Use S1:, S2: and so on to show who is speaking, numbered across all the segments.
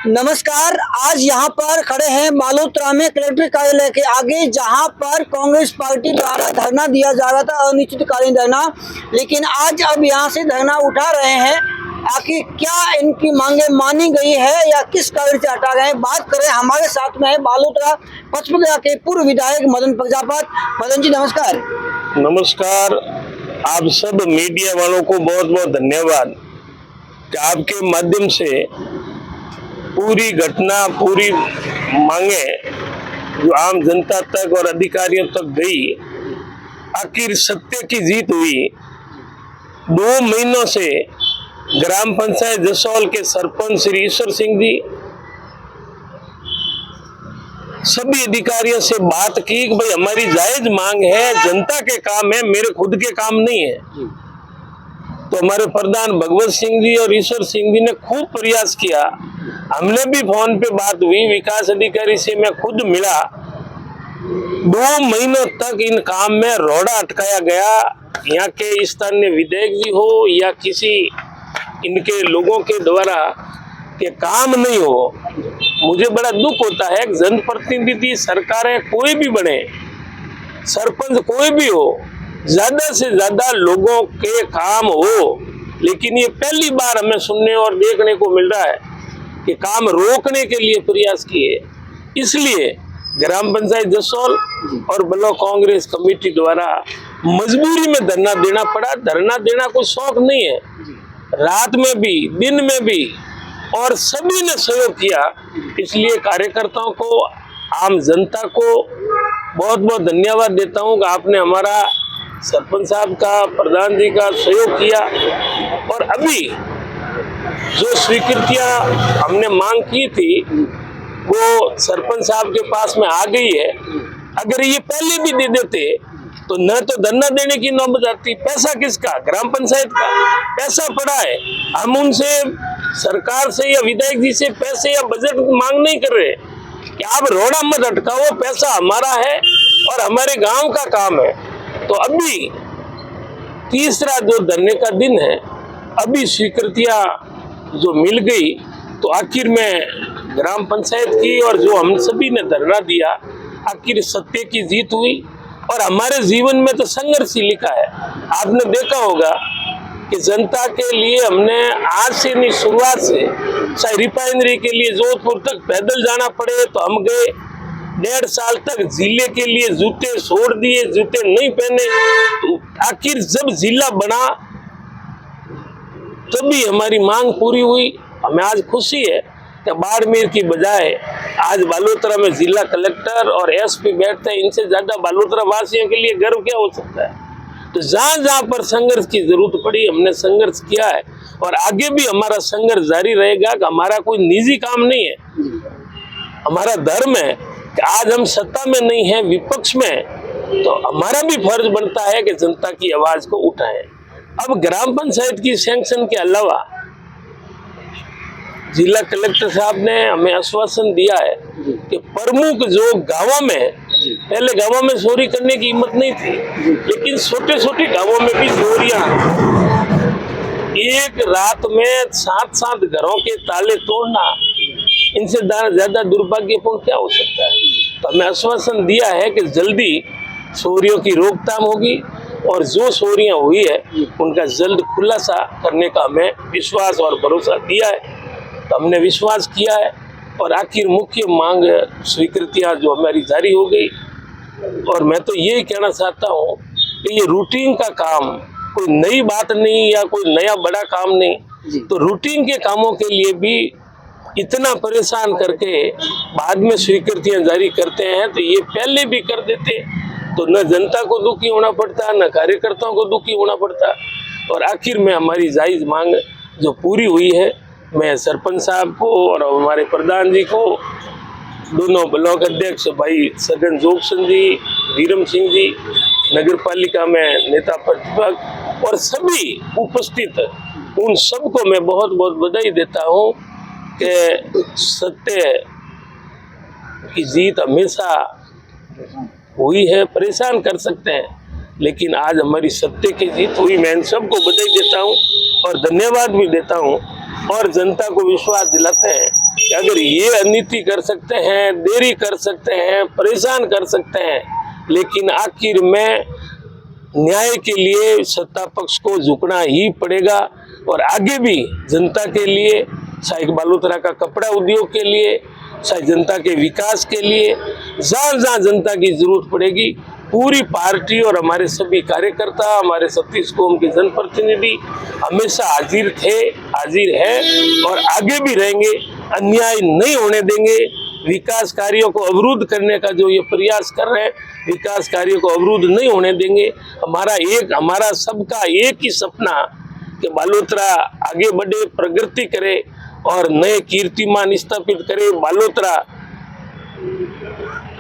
S1: नमस्कार। आज यहाँ पर खड़े हैं बालोतरा में कलेक्टर कार्यालय के आगे, जहाँ पर कांग्रेस पार्टी द्वारा धरना दिया जा रहा था, अनिश्चितकालीन धरना। लेकिन आज अब यहाँ से धरना उठा रहे हैं। आखिर क्या इनकी मांगे मानी गई है या किस कारण से हटा गए हैं, बात करें। हमारे साथ में है बालोतरा पचपन के पूर्व विधायक मदन प्रजापत। मदन जी नमस्कार।
S2: नमस्कार। आप सब मीडिया वालों को बहुत बहुत धन्यवाद कि आपके माध्यम से पूरी घटना, पूरी मांगे जो आम जनता तक और अधिकारियों तक गई, आखिर सत्य की जीत हुई। 2 महीनों से ग्राम पंचायत जसोल के सरपंच श्री ईश्वर सिंह जी सभी अधिकारियों से बात की कि भाई हमारी जायज मांग है, जनता के काम है, मेरे खुद के काम नहीं है। तो हमारे प्रधान भगवत सिंह जी और ईश्वर सिंह जी ने खूब प्रयास किया। हमने भी फोन पे बात हुई, विकास अधिकारी से मैं खुद मिला। 2 महीनों तक इन काम में रोड़ा अटकाया गया। यहाँ के स्थानीय विधायक जी हो या किसी इनके लोगों के द्वारा के काम नहीं हो। मुझे बड़ा दुख होता है कि जनप्रतिनिधि, सरकारें कोई भी बने, सरपंच कोई भी हो, ज्यादा से ज्यादा लोगों के काम हो, लेकिन ये पहली बार हमें सुनने और देखने को मिल रहा है कि काम रोकने के लिए प्रयास किए। इसलिए ग्राम पंचायत जसोल और ब्लॉक कांग्रेस कमेटी द्वारा मजबूरी में धरना देना पड़ा। धरना देना कोई शौक नहीं है, रात में भी दिन में भी, और सभी ने सहयोग किया। इसलिए कार्यकर्ताओं को, आम जनता को बहुत बहुत धन्यवाद देता हूं कि आपने हमारा सरपंच साहब का, प्रधान जी का सहयोग किया। और अभी जो स्वीकृतियां हमने मांग की थी वो सरपंच साहब के पास में आ गई है। अगर ये पहले भी दे देते तो न तो धरना देने की नौबत आती। पैसा किसका? ग्राम पंचायत का पैसा पड़ा है। हम उनसे, सरकार से या विधायक जी से पैसे या बजट मांग नहीं कर रहे कि आप रोड़ा मत अटकाओ, पैसा हमारा है और हमारे गांव का काम है। तो अभी तीसरा जो धरने का दिन है, अभी स्वीकृतियां जो मिल गई, तो आखिर में ग्राम पंचायत की और जो हम सभी ने धरना दिया, आखिर सत्य की जीत हुई। और हमारे जीवन में तो संघर्ष ही लिखा है। आपने देखा होगा कि जनता के लिए हमने आज से नहीं, शुरुआत से, चाहे रिफाइनरी के लिए जोधपुर तक पैदल जाना पड़े तो हम गए। 1.5 साल तक जिले के लिए जूते छोड़ दिए, जूते नहीं पहने। तो आखिर जब जिला बना तभी हमारी मांग पूरी हुई। हमें आज खुशी है कि बाड़मेर की बजाय आज बालोतरा में जिला कलेक्टर और एसपी बैठते हैं। इनसे ज्यादा बालोतरा वासियों के लिए गर्व क्या हो सकता है। तो जहां जहां पर संघर्ष की जरूरत पड़ी, हमने संघर्ष किया है और आगे भी हमारा संघर्ष जारी रहेगा। कि हमारा कोई निजी काम नहीं है, हमारा धर्म है कि आज हम सत्ता में नहीं है, विपक्ष में, तो हमारा भी फर्ज बनता है कि जनता की आवाज को उठाएं। अब ग्राम पंचायत की सैंक्शन के अलावा जिला कलेक्टर साहब ने हमें आश्वासन दिया है कि प्रमुख जो गांवों में, पहले गांवों में चोरी करने की हिम्मत नहीं थी, लेकिन छोटे छोटे गांवों में भी चोरियां, एक रात में 7-7 घरों के ताले तोड़ना, इनसे ज्यादा दुर्भाग्यपूर्ण क्या हो सकता है। तो हमें आश्वासन दिया है कि जल्दी चोरियों की रोकथाम होगी और जो चोरियां हुई है उनका जल्द खुलासा करने का हमें विश्वास और भरोसा दिया है। तो हमने विश्वास किया है और आखिर मुख्य मांग स्वीकृतियां जो हमारी जारी हो गई। और मैं तो यही कहना चाहता हूं कि ये रूटीन का काम, कोई नई बात नहीं या कोई नया बड़ा काम नहीं। तो रूटीन के कामों के लिए भी इतना परेशान करके बाद में स्वीकृतियां जारी करते हैं, तो ये पहले भी कर देते तो न जनता को दुखी होना पड़ता, न कार्यकर्ताओं को दुखी होना पड़ता। और आखिर में हमारी जायज मांग जो पूरी हुई है, मैं सरपंच साहब को और हमारे प्रधान जी को, दोनों ब्लॉक अध्यक्ष भाई सगन जोगसन जी, वीरम सिंह जी, नगर पालिका में नेता प्रतिपक्ष और सभी उपस्थित, उन सबको मैं बहुत बहुत बधाई देता हूं कि सत्य की जीत हमेशा हुई है। परेशान कर सकते हैं, लेकिन आज हमारी सत्य की जीत हुई। मैं इन सबको बधाई देता हूं और धन्यवाद भी देता हूं और जनता को विश्वास दिलाते हैं कि अगर ये अनीति कर सकते हैं, देरी कर सकते हैं, परेशान कर सकते हैं, लेकिन आखिर में न्याय के लिए सत्ता पक्ष को झुकना ही पड़ेगा। और आगे भी जनता के लिए, चाहे बालोतरा का कपड़ा उद्योग के लिए, चाहे जनता के विकास के लिए, जहाँ जहाँ जनता की जरूरत पड़ेगी, पूरी पार्टी और हमारे सभी कार्यकर्ता, हमारे 36 कौम के जनप्रतिनिधि हमेशा हाजिर थे, हाजिर है और आगे भी रहेंगे। अन्याय नहीं होने देंगे। विकास कार्यों को अवरुद्ध करने का जो ये प्रयास कर रहे हैं, विकास कार्यों को अवरुद्ध नहीं होने देंगे। हमारा सबका एक ही सपना कि बालोतरा आगे बढ़े, प्रगति करे और नए कीर्तिमान स्थापित करे। बालोतरा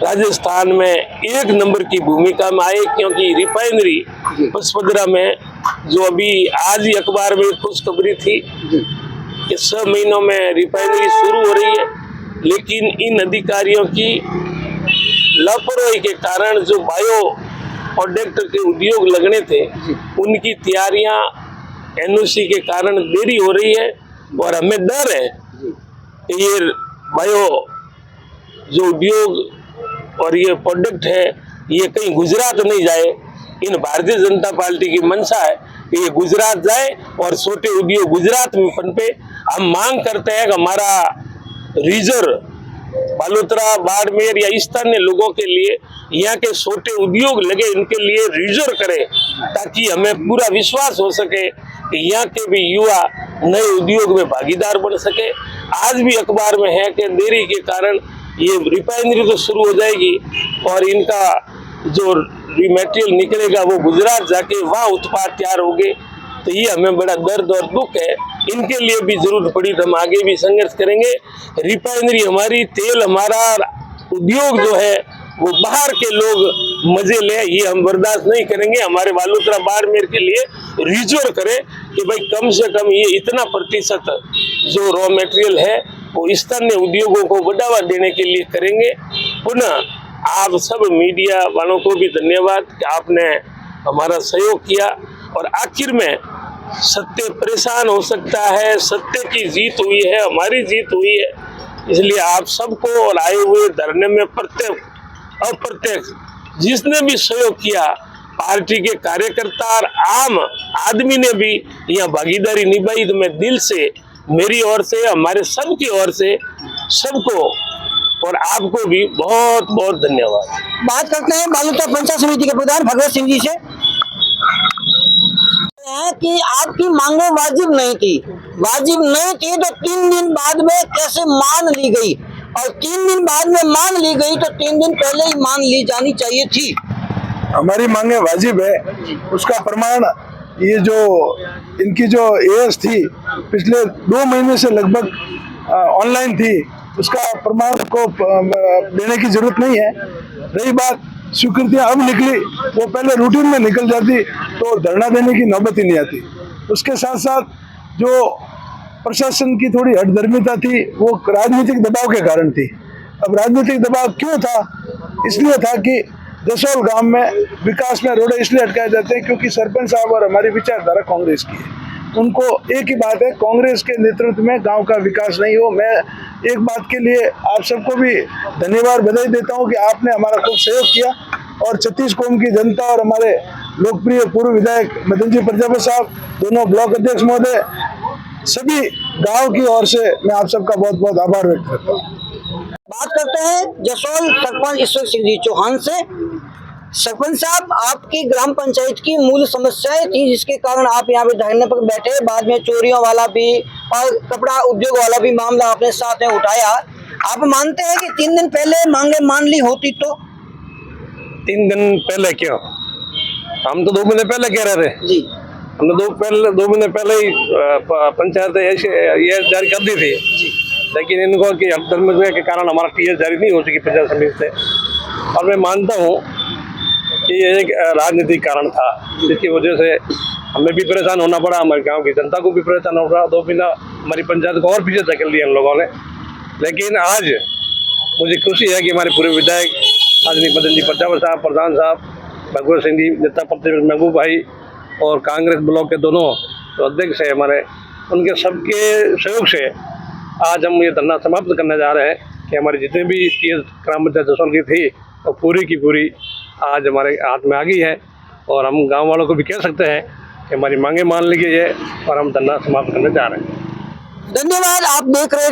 S2: राजस्थान में एक नंबर की भूमिका में आए, क्योंकि रिफाइनरी पचपदरा में जो अभी आज ही अखबार में खुशखबरी थी कि 6 महीनों में रिफाइनरी शुरू हो रही है, लेकिन इन अधिकारियों की लापरवाही के कारण जो बायो प्रोडक्ट के उद्योग लगने थे, उनकी तैयारियां एनओसी के कारण देरी हो रही है। और हमें डर है कि ये बायो जो उद्योग और ये प्रोडक्ट है, ये कहीं गुजरात नहीं जाए। इन भारतीय जनता पार्टी की मंशा है कि ये गुजरात जाए और छोटे उद्योग गुजरात में पनपे। हम मांग करते हैं कि हमारा रिजर्व बालोतरा, बाड़मेर या स्थानीय लोगों के लिए यहाँ के छोटे उद्योग लगे, इनके लिए रिजर्व करें, ताकि हमें पूरा विश्वास हो सके कि यहाँ के भी युवा नए उद्योग में भागीदार बन सके। आज भी अखबार में है कि देरी के कारण ये रिफाइनरी तो शुरू हो जाएगी और इनका जो मटेरियल निकलेगा वो गुजरात जाके वहाँ उत्पाद तैयार होंगे। तो ये हमें बड़ा दर्द और दुख है। इनके लिए भी जरूरत पड़ी तो हम आगे भी संघर्ष करेंगे। रिफाइनरी हमारी, तेल हमारा, उद्योग जो है वो बाहर के लोग मजे ले, ये हम बर्दाश्त नहीं करेंगे। हमारे बालोतरा बाड़मेर के लिए रिजर्व करें कि भाई कम से कम ये इतना प्रतिशत जो रॉ मटेरियल है वो स्थानीय उद्योगों को बढ़ावा देने के लिए करेंगे। पुनः आप सब मीडिया वालों को भी धन्यवाद कि आपने हमारा सहयोग किया। और आखिर में सत्य परेशान हो सकता है, सत्य की जीत हुई है, हमारी जीत हुई है। इसलिए आप सबको और आए हुए धरने में प्रत्यक्ष अप्रत्यक्ष जिसने भी सहयोग किया, पार्टी के कार्यकर्ता और आम आदमी ने भी यहाँ भागीदारी निभाई, तो मैं दिल से, मेरी ओर से, हमारे सबकी ओर से सबको और आपको भी बहुत बहुत धन्यवाद।
S1: बात करते हैं बालोतरा पंचायत समिति के प्रधान भगवत सिंह जी से कि आपकी मांगें वाजिब नहीं थी तो 3 दिन बाद में कैसे मान ली गई, और 3 दिन बाद में मान ली गई तो 3 दिन पहले ही मान ली जानी चाहिए थी।
S3: हमारी मांगे वाजिब है, उसका प्रमाण ये जो इनकी जो एएस थी पिछले 2 महीने से लगभग ऑनलाइन थी, उसका प्रमाण को देने की जरूरत नहीं है। रही बात स्वीकृतियां अब निकली, वो पहले रूटीन में निकल जाती तो धरना देने की नौबत ही नहीं आती। उसके साथ साथ जो प्रशासन की थोड़ी हठधर्मिता थी वो राजनीतिक दबाव के कारण थी। अब राजनीतिक दबाव क्यों था? इसलिए था कि जसोल गांव में विकास में रोडे इसलिए अटकाए जाते हैं क्योंकि सरपंच साहब और हमारी विचारधारा कांग्रेस की है। उनको एक ही बात है, कांग्रेस के नेतृत्व में गांव का विकास नहीं हो। मैं एक बात के लिए आप सबको भी धन्यवाद बधाई देता हूं कि आपने हमारा खूब सहयोग किया और 36 कौम की जनता और हमारे लोकप्रिय पूर्व विधायक मदन जी प्रजापति साहब, दोनों ब्लॉक अध्यक्ष महोदय, सभी गांव की ओर से मैं आप सबका बहुत बहुत आभार व्यक्त करता हूँ।
S1: बात करते हैं जसोल सरपंच ईश्वर सिंह जी चौहान से। सरपंच साहब, आपकी ग्राम पंचायत की मूल समस्याएं थी जिसके कारण आप यहाँ पे धरने पर बैठे, बाद में चोरियों वाला भी और कपड़ा उद्योग वाला भी मामला आपने साथ में उठाया। आप मानते हैं कि 3 दिन पहले मांगे मान ली होती तो?
S2: 3 दिन पहले क्यों? हम तो 2 महीने पहले कह रहे थे
S1: जी।
S2: हमने 2 महीने पहले ही पंचायत ये जारी कर दी थी, लेकिन इनको कि हठधर्मिता के कारण हमारा टीएस जारी नहीं हो सकी पंचायत समिति से। और मैं मानता हूँ कि ये एक राजनीतिक कारण था जिसकी वजह से हमें भी परेशान होना पड़ा, हमारे गांव की जनता को भी परेशान हो रहा। 2 महीना हमारी पंचायत को और पीछे धकेल दिया इन लोगों ने। लेकिन आज मुझे खुशी है कि हमारे पूरे विधायक आदरणीय मदन जी प्रजापति साहब, प्रधान साहब, भगवत सिंह जी, नेता प्रतिपक्ष महबूब भाई और कांग्रेस ब्लॉक के दोनों जो अध्यक्ष है हमारे,
S4: उनके सबके सहयोग से आज हम ये धरना समाप्त करने जा रहे हैं कि हमारी जितने भी ग्राम पंचायत जसवंत की थी वो पूरी की पूरी आज हमारे हाथ में आ गई है और हम गांव वालों को भी कह सकते हैं कि हमारी मांगे मान ली गई है और हम धरना समाप्त करने जा रहे हैं।
S1: धन्यवाद। आप देख रहे हैं